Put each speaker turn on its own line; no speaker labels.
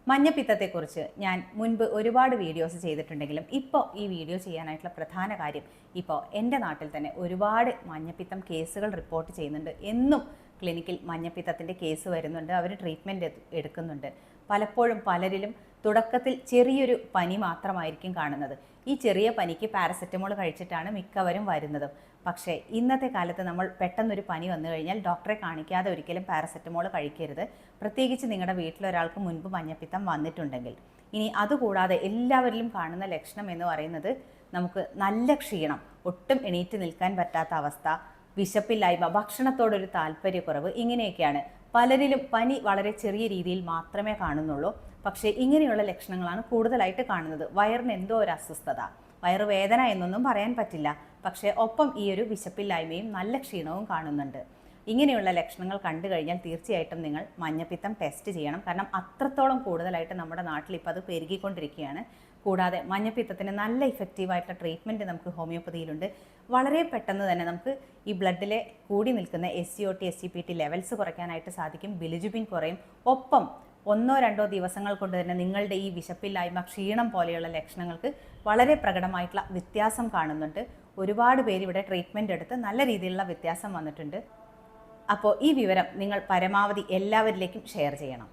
മഞ്ഞപ്പിത്തത്തെക്കുറിച്ച് ഞാൻ മുൻപ് ഒരുപാട് വീഡിയോസ് ചെയ്തിട്ടുണ്ടെങ്കിലും ഇപ്പോൾ ഈ വീഡിയോ ചെയ്യാനായിട്ടുള്ള പ്രധാന കാര്യം ഇപ്പോൾ എൻ്റെ നാട്ടിൽ തന്നെ ഒരുപാട് മഞ്ഞപ്പിത്തം കേസുകൾ റിപ്പോർട്ട് ചെയ്യുന്നുണ്ട്. എന്നും ക്ലിനിക്കിൽ മഞ്ഞപ്പിത്തത്തിൻ്റെ കേസ് വരുന്നുണ്ട്, അവർ ട്രീറ്റ്മെൻറ്റ് എടുക്കുന്നുണ്ട്. പലപ്പോഴും പലരിലും തുടക്കത്തിൽ ചെറിയൊരു പനി മാത്രമായിരിക്കും കാണുന്നത്. ഈ ചെറിയ പനിക്ക് പാരസെറ്റമോൾ കഴിച്ചിട്ടാണ് മിക്കവരും വരുന്നത്. പക്ഷേ ഇന്നത്തെ കാലത്ത് നമ്മൾ പെട്ടെന്നൊരു പനി വന്നു കഴിഞ്ഞാൽ ഡോക്ടറെ കാണിക്കാതെ ഒരിക്കലും പാരസെറ്റമോൾ കഴിക്കരുത്, പ്രത്യേകിച്ച് നിങ്ങളുടെ വീട്ടിലൊരാൾക്ക് മുൻപ് മഞ്ഞപ്പിത്തം വന്നിട്ടുണ്ടെങ്കിൽ. ഇനി അതുകൂടാതെ എല്ലാവരിലും കാണുന്ന ലക്ഷണം എന്ന് പറയുന്നത് നമുക്ക് നല്ല ക്ഷീണം, ഒട്ടും എണീറ്റ് നിൽക്കാൻ പറ്റാത്ത അവസ്ഥ, വിശപ്പില്ലായ്മ, ഭക്ഷണത്തോടൊരു താല്പര്യക്കുറവ്, ഇങ്ങനെയൊക്കെയാണ്. പലരിലും പനി വളരെ ചെറിയ രീതിയിൽ മാത്രമേ കാണുന്നുള്ളൂ. പക്ഷേ ഇങ്ങനെയുള്ള ലക്ഷണങ്ങളാണ് കൂടുതലായിട്ട് കാണുന്നത്. വയറിന് എന്തോ ഒരു അസ്വസ്ഥത, വയറുവേദന എന്നൊന്നും പറയാൻ പറ്റില്ല, പക്ഷേ ഒപ്പം ഈ ഒരു വിശപ്പില്ലായ്മയും നല്ല ക്ഷീണവും കാണുന്നുണ്ട്. ഇങ്ങനെയുള്ള ലക്ഷണങ്ങൾ കണ്ടു കഴിഞ്ഞാൽ തീർച്ചയായിട്ടും നിങ്ങൾ മഞ്ഞപ്പിത്തം ടെസ്റ്റ് ചെയ്യണം. കാരണം അത്രത്തോളം കൂടുതലായിട്ട് നമ്മുടെ നാട്ടിൽ ഇപ്പോൾ അത് പെരുകിക്കൊണ്ടിരിക്കുകയാണ്. കൂടാതെ മഞ്ഞപ്പിത്തത്തിന് നല്ല ഇഫക്റ്റീവായിട്ടുള്ള ട്രീറ്റ്മെൻറ്റ് നമുക്ക് ഹോമിയോപ്പതിയിലുണ്ട്. വളരെ പെട്ടെന്ന് തന്നെ നമുക്ക് ഈ ബ്ലഡിലെ കൂടി നിൽക്കുന്ന SCOT SGPT ലെവൽസ് കുറയ്ക്കാനായിട്ട് സാധിക്കും. ബിലിജുബിൻ കുറയും. ഒപ്പം 1-2 ദിവസങ്ങൾ കൊണ്ട് തന്നെ നിങ്ങളുടെ ഈ വിശപ്പില്ലായ്മ, ക്ഷീണം പോലെയുള്ള ലക്ഷണങ്ങൾക്ക് വളരെ പ്രകടമായിട്ടുള്ള വ്യത്യാസം കാണുന്നുണ്ട്. ഒരുപാട് പേര് ഇവിടെ ട്രീറ്റ്മെൻറ്റ് എടുത്ത് നല്ല രീതിയിലുള്ള വ്യത്യാസം വന്നിട്ടുണ്ട്. അപ്പോൾ ഈ വിവരം നിങ്ങൾ പരമാവധി എല്ലാവരിലേക്കും ഷെയർ ചെയ്യണം.